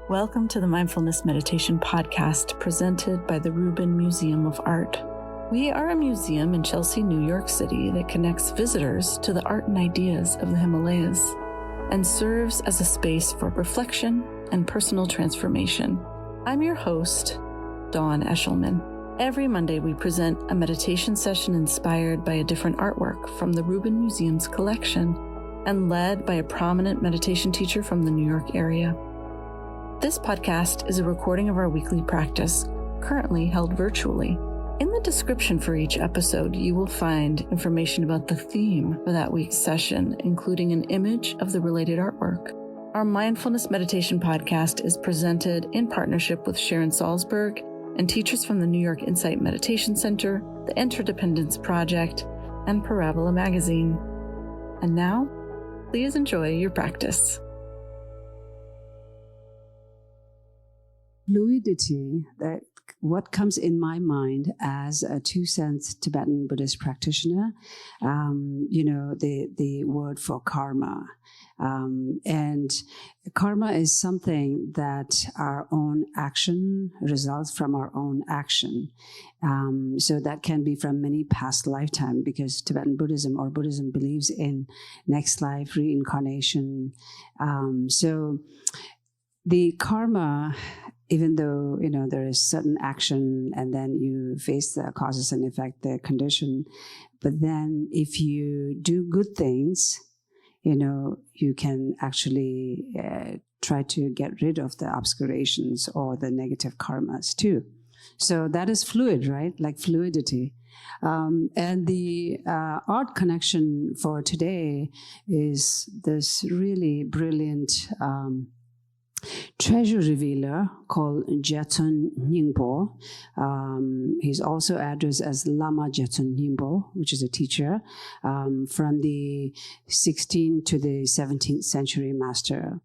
Welcome to the Mindfulness Meditation podcast presented by the Rubin Museum of Art. We are a museum in Chelsea, New York City that connects visitors to the art and ideas of the Himalayas and serves as a space for reflection and personal transformation. I'm your host, Dawn Eshelman. Every Monday, we present a meditation session inspired by a different artwork from the Rubin Museum's collection and led by a prominent meditation teacher from the New York area. This podcast is a recording of our weekly practice, currently held virtually. In the description for each episode, you will find information about the theme for that week's session, including an image of the related artwork. Our Mindfulness Meditation podcast is presented in partnership with Sharon Salzberg and teachers from the New York Insight Meditation Center, the Interdependence Project, and Parabola Magazine. And now, please enjoy your practice. Fluidity, what comes in my mind as a 2 cents Tibetan Buddhist practitioner, the word for karma. And karma is something that our own action results from our own action. So that can be from many past lifetimes, because Tibetan Buddhism or Buddhism believes in next life, reincarnation. So the karma, even though, there is certain action and then you face the causes and effect, the condition, but then if you do good things, you can actually try to get rid of the obscurations or the negative karmas too. So that is fluid, right? Like fluidity. And the art connection for today is this really brilliant treasure revealer called Jatson Nyingpo. He's also addressed as Lama Jatson Nyingpo, which is a teacher from the 16th to the 17th century master.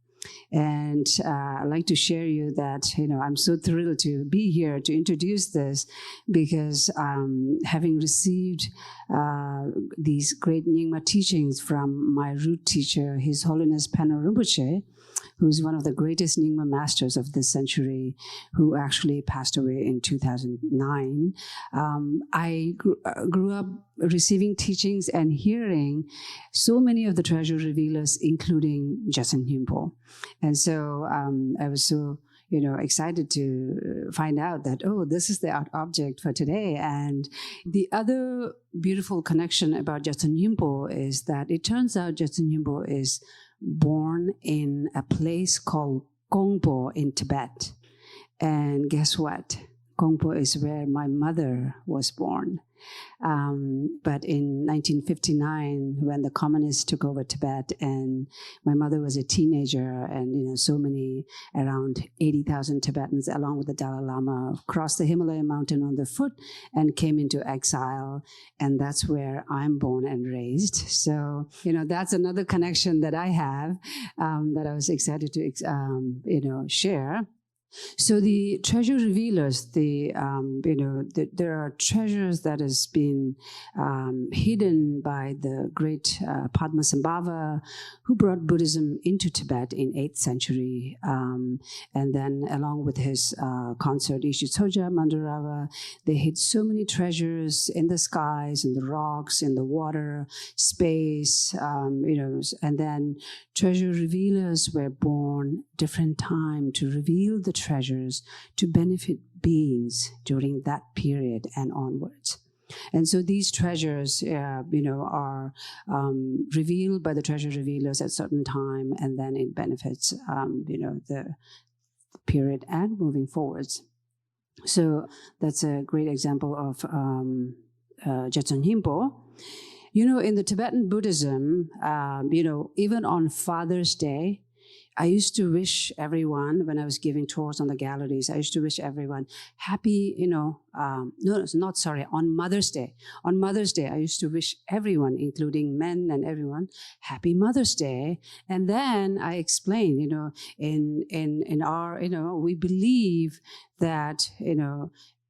And I'd like to share you that, I'm so thrilled to be here to introduce this, because having received these great Nyingma teachings from my root teacher, His Holiness Pano Rinpoche, who's one of the greatest Nyingma masters of this century, who actually passed away in 2009. I grew up receiving teachings and hearing so many of the treasure revealers, including Jatson Nyingpo. And so I was so excited to find out that, this is the art object for today. And the other beautiful connection about Jatson Nyingpo is that it turns out Jatson Nyingpo is born in a place called Gongpo in Tibet. And guess what? Gongpo is where my mother was born. But in 1959, when the communists took over Tibet and my mother was a teenager, and so many, around 80,000 Tibetans, along with the Dalai Lama, crossed the Himalaya mountain on their foot and came into exile. And that's where I'm born and raised. So, that's another connection that I have that I was excited to, share. So the treasure revealers, there are treasures that has been hidden by the great Padmasambhava, who brought Buddhism into Tibet in 8th century. And then along with his consort Ishitsoja Mandarava, they hid so many treasures in the skies, in the rocks, in the water, space, and then treasure revealers were born different time to reveal the treasures to benefit beings during that period and onwards. And so these treasures, are revealed by the treasure revealers at certain time, and then it benefits, the period and moving forwards. So that's a great example of Jatson Nyingpo. In the Tibetan Buddhism, even on Father's Day, I used to wish everyone, when I was giving tours on the galleries, I used to wish everyone happy, on Mother's Day. On Mother's Day, I used to wish everyone, including men and everyone, happy Mother's Day. And then I explained, in our, we believe that,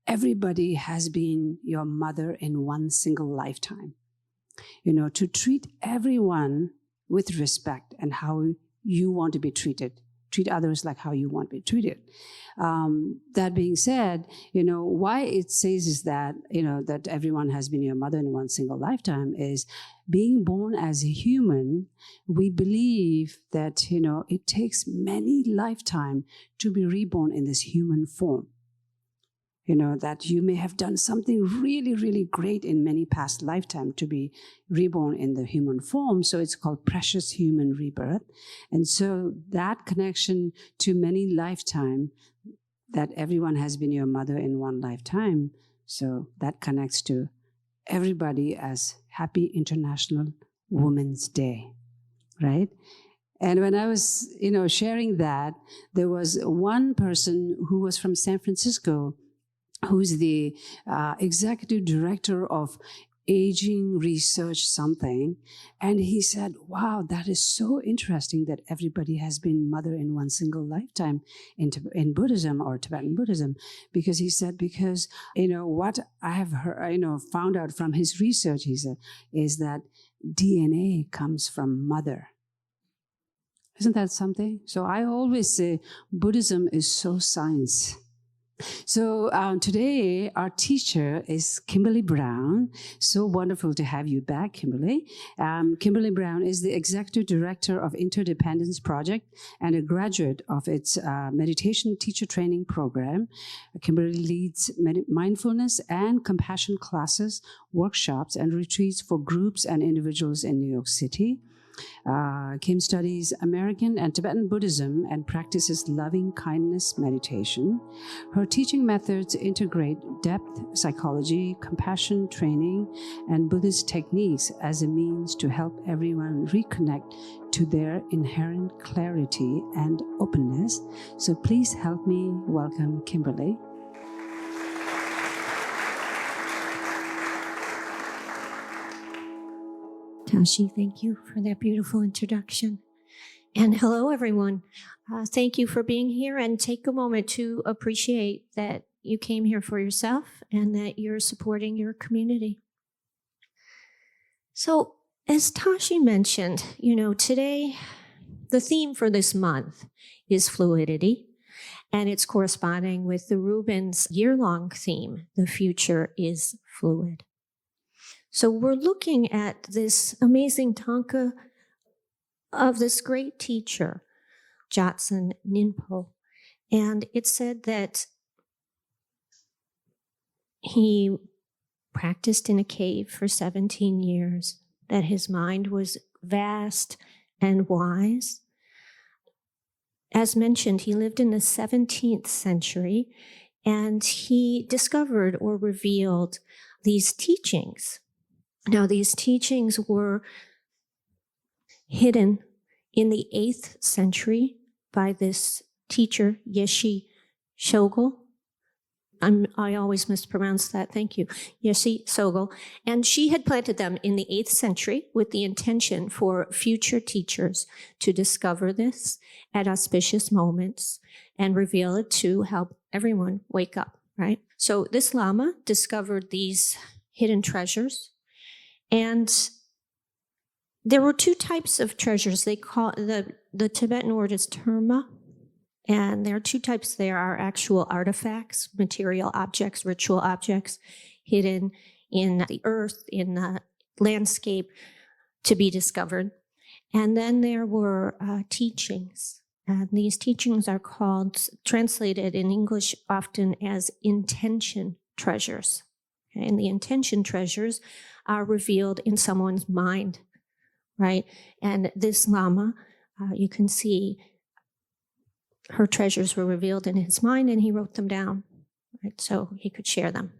everybody has been your mother in one single lifetime. To treat everyone with respect and how you want to be treated. treat others like how you want to be treated. That being said, why it says is that, that everyone has been your mother in one single lifetime is being born as a human. We believe that, it takes many lifetimes to be reborn in this human form. That you may have done something really, really great in many past lifetimes to be reborn in the human form. So it's called precious human rebirth. And so that connection to many lifetimes, that everyone has been your mother in one lifetime. So that connects to everybody as Happy International Women's Day, right? And when I was, sharing that, there was one person who was from San Francisco, who's the executive director of aging research something. And he said, wow, that is so interesting that everybody has been mother in one single lifetime in Buddhism or Tibetan Buddhism. Because he said, what I have heard, found out from his research, he said, is that DNA comes from mother. Isn't that something? So I always say Buddhism is so science. So today, our teacher is Kimberly Brown. So wonderful to have you back, Kimberly. Kimberly Brown is the Executive Director of Interdependence Project and a graduate of its meditation teacher training program. Kimberly leads mindfulness and compassion classes, workshops, and retreats for groups and individuals in New York City. Kim studies American and Tibetan Buddhism and practices loving kindness meditation. Her teaching methods integrate depth psychology, compassion training, and Buddhist techniques as a means to help everyone reconnect to their inherent clarity and openness. So please help me welcome Kimberly. Tashi, thank you for that beautiful introduction. And hello, everyone. Thank you for being here, and take a moment to appreciate that you came here for yourself and that you're supporting your community. So, as Tashi mentioned, today, the theme for this month is fluidity, and it's corresponding with the Rubin's year-long theme, The Future is Fluid. So we're looking at this amazing tanka of this great teacher, Jatson Nyingpo. And it said that he practiced in a cave for 17 years, that his mind was vast and wise. As mentioned, he lived in the 17th century, and he discovered or revealed these teachings. Now, these teachings were hidden in the 8th century by this teacher, Yeshe Tsogyal. I always mispronounce that, thank you, Yeshe Tsogyal. And she had planted them in the 8th century with the intention for future teachers to discover this at auspicious moments and reveal it to help everyone wake up, right? So this Lama discovered these hidden treasures. And there were two types of treasures. They call the Tibetan word is terma, and there are two types. There are actual artifacts, material objects, ritual objects, hidden in the earth, in the landscape, to be discovered. And then there were teachings, and these teachings are translated in English often as intention treasures. Okay? And the intention treasures are revealed in someone's mind, right? And this Lama, you can see her treasures were revealed in his mind, and he wrote them down, right? So he could share them.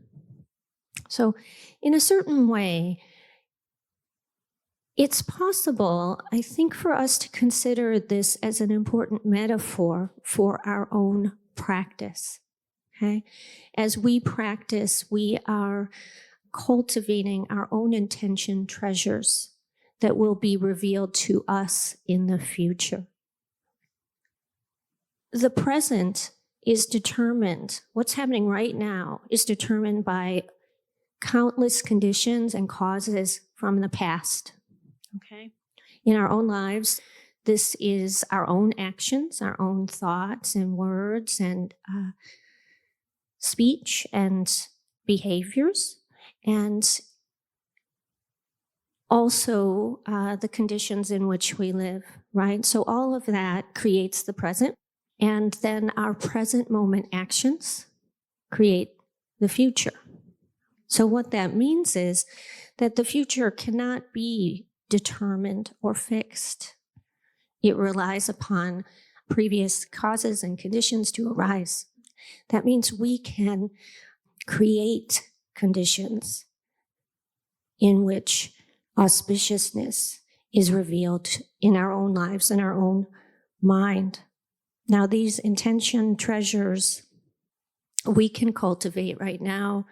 So in a certain way, it's possible, I think, for us to consider this as an important metaphor for our own practice, okay? As we practice, we are cultivating our own intention treasures that will be revealed to us in the future. The present is determined, what's happening right now is determined by countless conditions and causes from the past, okay? In our own lives, This is our own actions, our own thoughts and words and speech and behaviors, and also the conditions in which we live, right? So all of that creates the present, and then our present moment actions create the future. So what that means is that the future cannot be determined or fixed. It relies upon previous causes and conditions to arise. That means we can create conditions in which auspiciousness is revealed in our own lives, in our own mind. Now, these intention treasures we can cultivate right now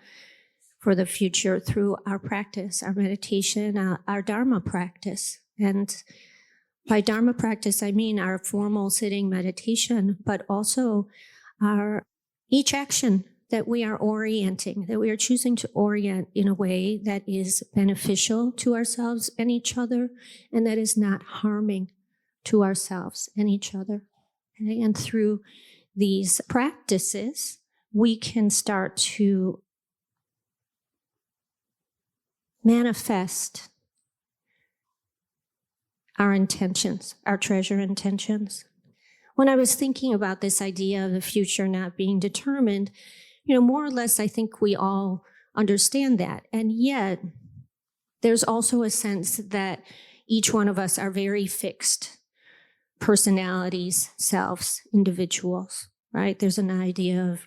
for the future through our practice, our meditation, our Dharma practice. And by Dharma practice, I mean our formal sitting meditation, but also each action that we are orienting, that we are choosing to orient in a way that is beneficial to ourselves and each other, and that is not harming to ourselves and each other. Okay? And through these practices, we can start to manifest our intentions, our treasure intentions. When I was thinking about this idea of the future not being determined, more or less, I think we all understand that. And yet, there's also a sense that each one of us are very fixed personalities, selves, individuals, right? There's an idea of,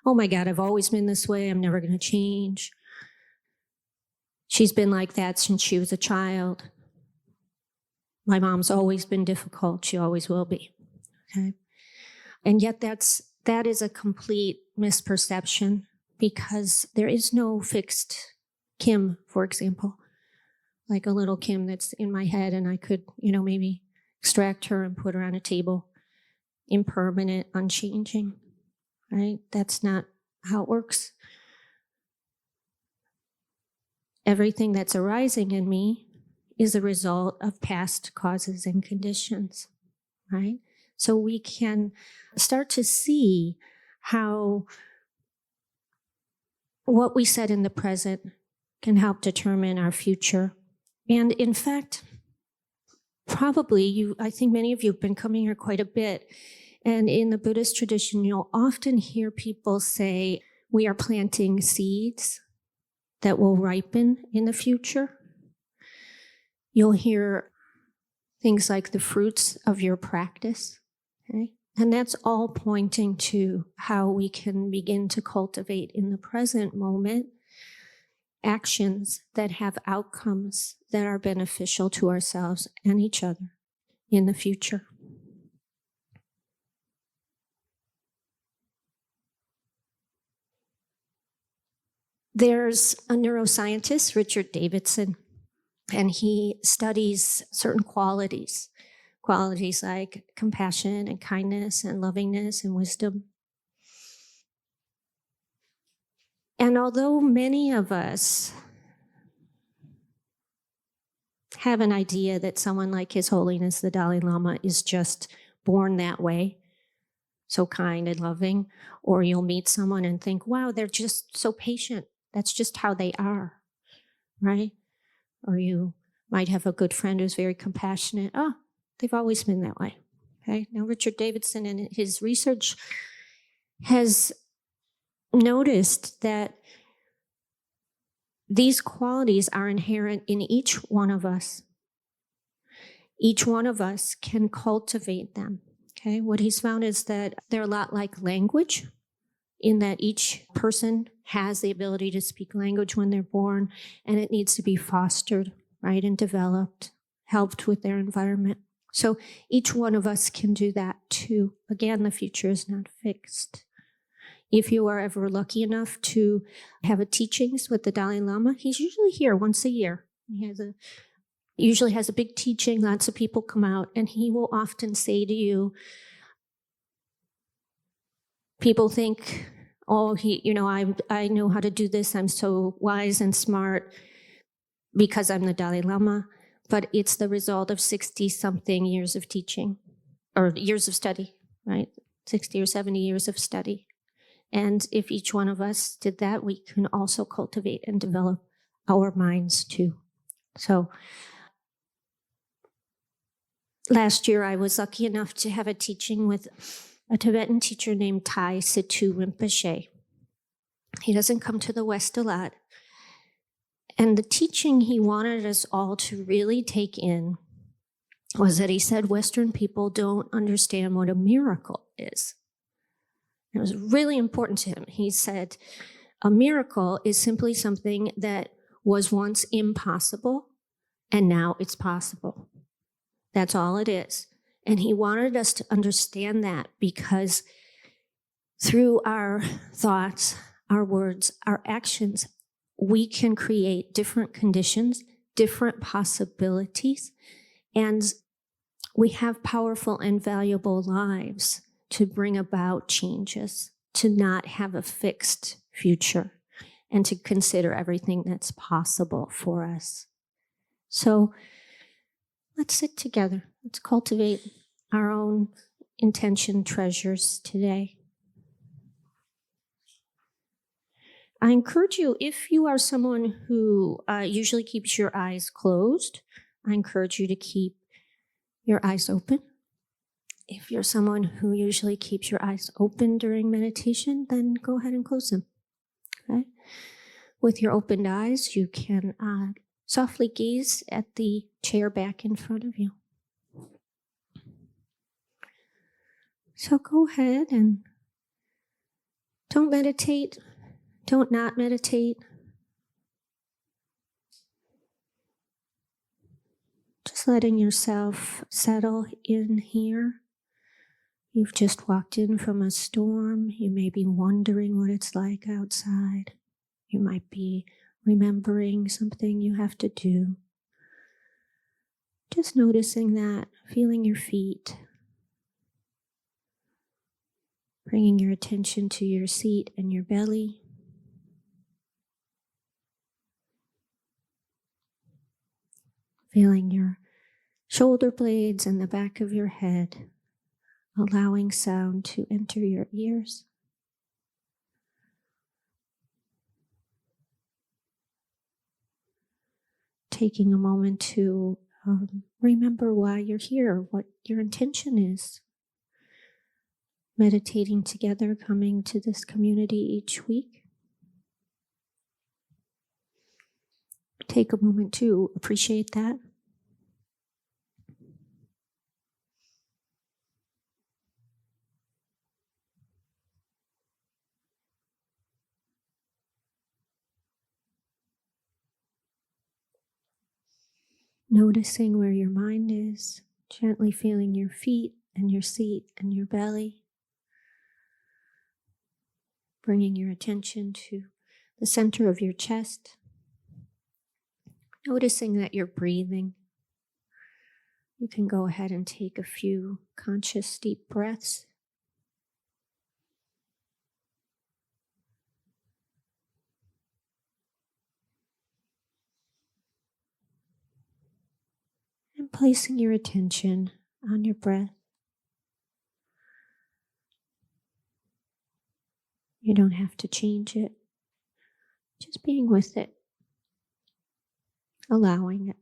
oh my God, I've always been this way. I'm never going to change. She's been like that since she was a child. My mom's always been difficult. She always will be. Okay. And yet that is a complete misperception, because there is no fixed Kim, for example, like a little Kim that's in my head, and I could, maybe extract her and put her on a table, impermanent, unchanging, right? That's not how it works. Everything that's arising in me is a result of past causes and conditions, right? So we can start to see how what we said in the present can help determine our future. And in fact, probably I think many of you have been coming here quite a bit. And in the Buddhist tradition, you'll often hear people say, we are planting seeds that will ripen in the future. You'll hear things like the fruits of your practice. Okay? And that's all pointing to how we can begin to cultivate in the present moment actions that have outcomes that are beneficial to ourselves and each other in the future. There's a neuroscientist, Richard Davidson, and he studies certain qualities like compassion and kindness and lovingness and wisdom. And although many of us have an idea that someone like His Holiness the Dalai Lama is just born that way, so kind and loving, or you'll meet someone and think, wow, they're just so patient. That's just how they are, right? Or you might have a good friend who's very compassionate. Oh, they've always been that way. Okay. Now, Richard Davidson in his research has noticed that these qualities are inherent in each one of us. Each one of us can cultivate them. Okay. What he's found is that they're a lot like language, in that each person has the ability to speak language when they're born, and it needs to be fostered, right, and developed, helped with their environment. So each one of us can do that too. Again, the future is not fixed. If you are ever lucky enough to have a teachings with the Dalai Lama, he's usually here once a year. He usually has a big teaching, lots of people come out, and he will often say to you, people think, oh, I know how to do this. I'm so wise and smart because I'm the Dalai Lama. but it's the result of 60-something years of teaching, or years of study, right? 60 or 70 years of study. And if each one of us did that, we can also cultivate and develop our minds too. So last year, I was lucky enough to have a teaching with a Tibetan teacher named Thai Situ Rinpoche. He doesn't come to the West a lot. And the teaching he wanted us all to really take in was that he said Western people don't understand what a miracle is. It was really important to him. He said, a miracle is simply something that was once impossible, and now it's possible. That's all it is. And he wanted us to understand that because through our thoughts, our words, our actions, we can create different conditions, different possibilities, and we have powerful and valuable lives to bring about changes, to not have a fixed future, and to consider everything that's possible for us. So let's sit together. Let's cultivate our own intention treasures today. I encourage you, if you are someone who usually keeps your eyes closed, I encourage you to keep your eyes open. If you're someone who usually keeps your eyes open during meditation, then go ahead and close them. Okay? With your opened eyes, you can softly gaze at the chair back in front of you. So go ahead and don't meditate. Don't not meditate. Just letting yourself settle in here. You've just walked in from a storm. You may be wondering what it's like outside. You might be remembering something you have to do. Just noticing that, feeling your feet. Bringing your attention to your seat and your belly. Feeling your shoulder blades and the back of your head. Allowing sound to enter your ears. Taking a moment to remember why you're here, what your intention is. Meditating together, coming to this community each week. Take a moment to appreciate that. Noticing where your mind is, gently feeling your feet and your seat and your belly. Bringing your attention to the center of your chest. Noticing that you're breathing. You can go ahead and take a few conscious deep breaths. And placing your attention on your breath. You don't have to change it. Just being with it. Allowing it.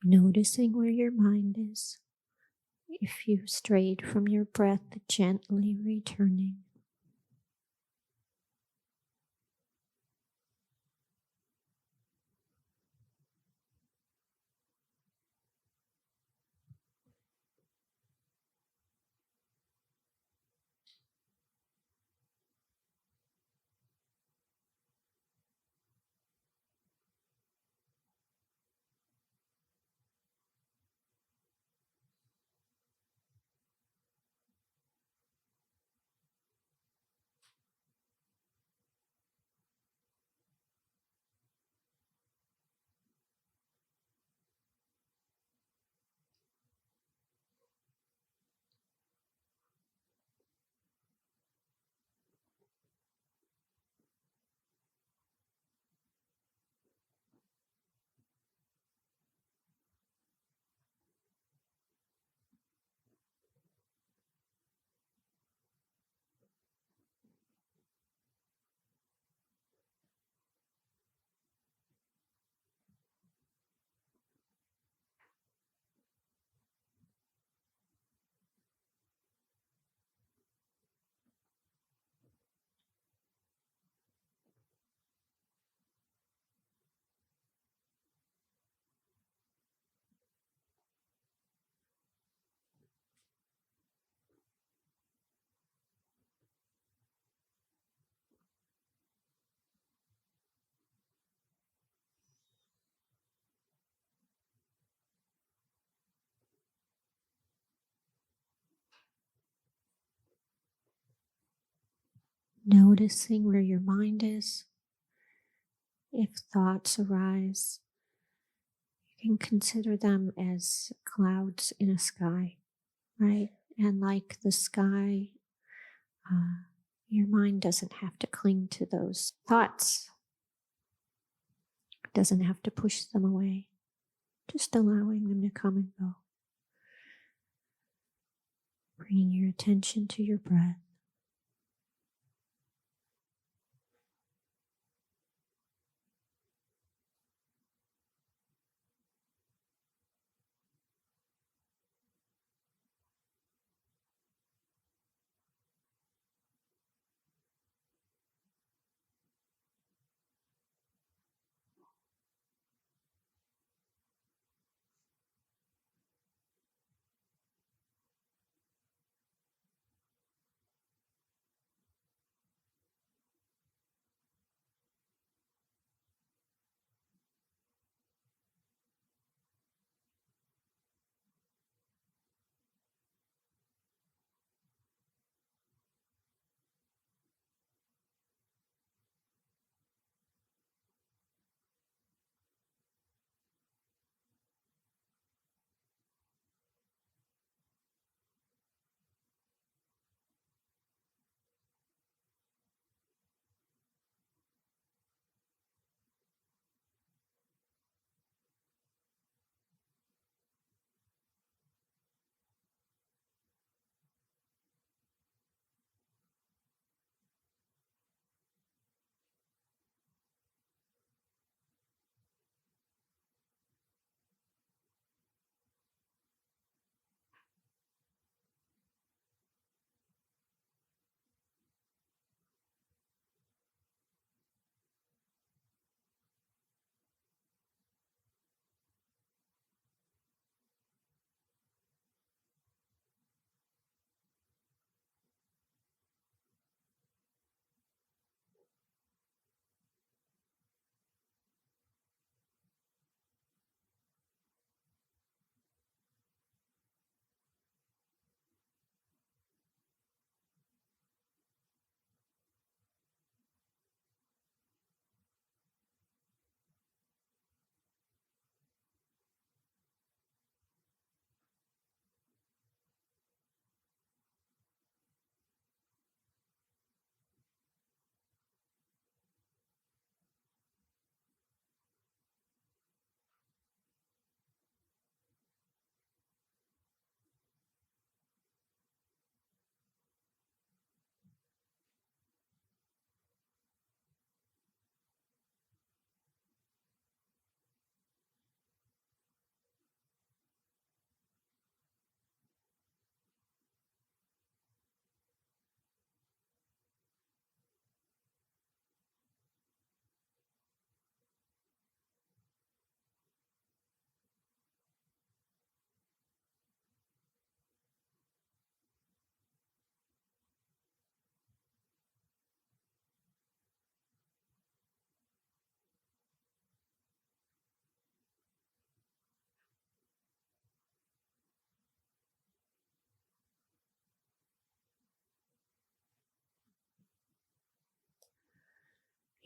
Noticing where your mind is. If you strayed from your breath, gently returning. Noticing where your mind is. If thoughts arise, you can consider them as clouds in a sky, right? And like the sky, your mind doesn't have to cling to those thoughts. It doesn't have to push them away, just allowing them to come and go. Bringing your attention to your breath.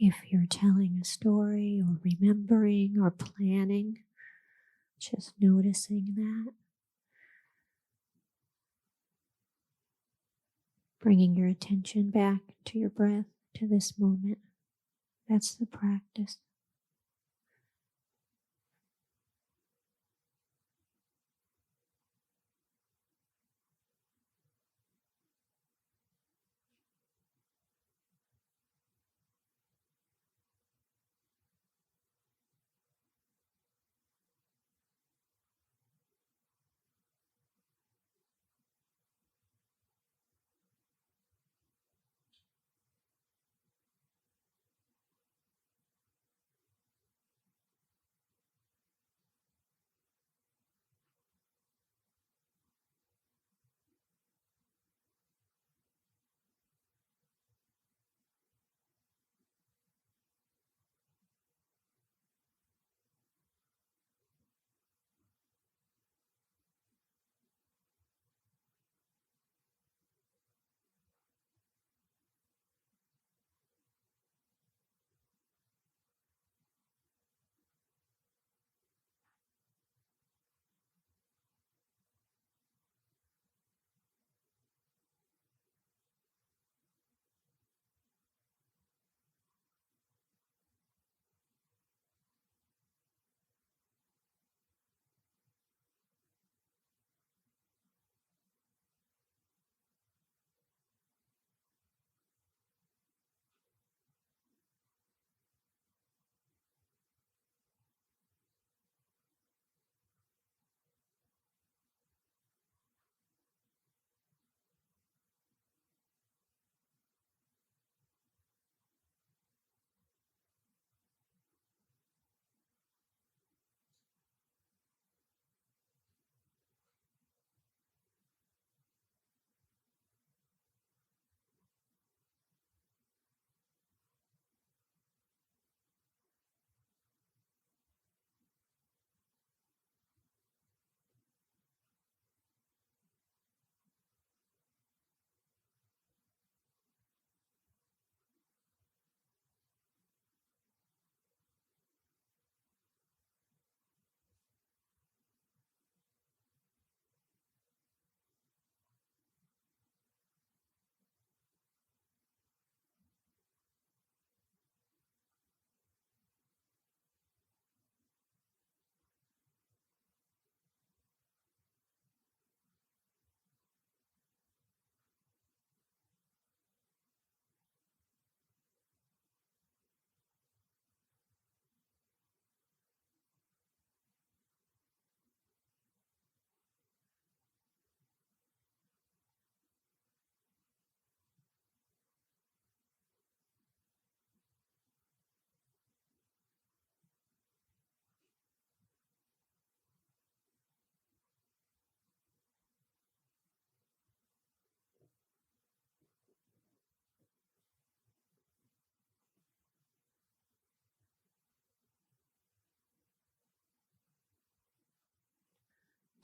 If you're telling a story or remembering or planning, just noticing that. Bringing your attention back to your breath, to this moment. That's the practice.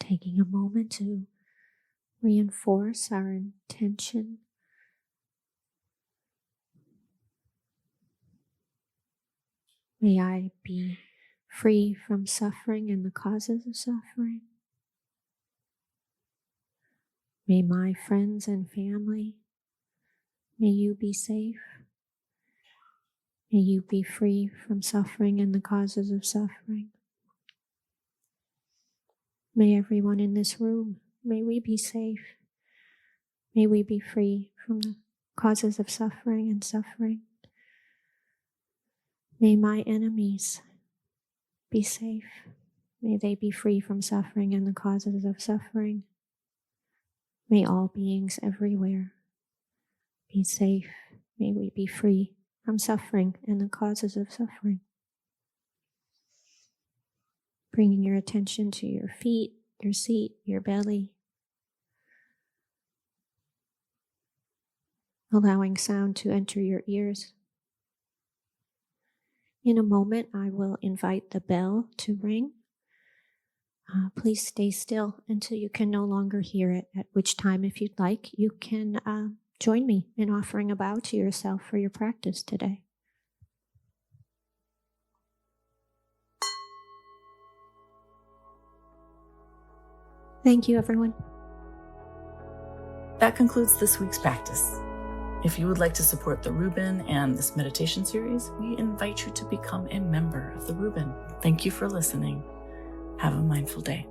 Taking a moment to reinforce our intention. May I be free from suffering and the causes of suffering. May my friends and family, may you be safe. May you be free from suffering and the causes of suffering. May everyone in this room, may we be safe. May we be free from the causes of suffering and suffering. May my enemies be safe. May they be free from suffering and the causes of suffering. May all beings everywhere be safe. May we be free from suffering and the causes of suffering. Bringing your attention to your feet, your seat, your belly. Allowing sound to enter your ears. In a moment, I will invite the bell to ring. Please stay still until you can no longer hear it, at which time, if you'd like, you can join me in offering a bow to yourself for your practice today. Thank you, everyone. That concludes this week's practice. If you would like to support the Rubin and this meditation series, we invite you to become a member of the Rubin. Thank you for listening. Have a mindful day.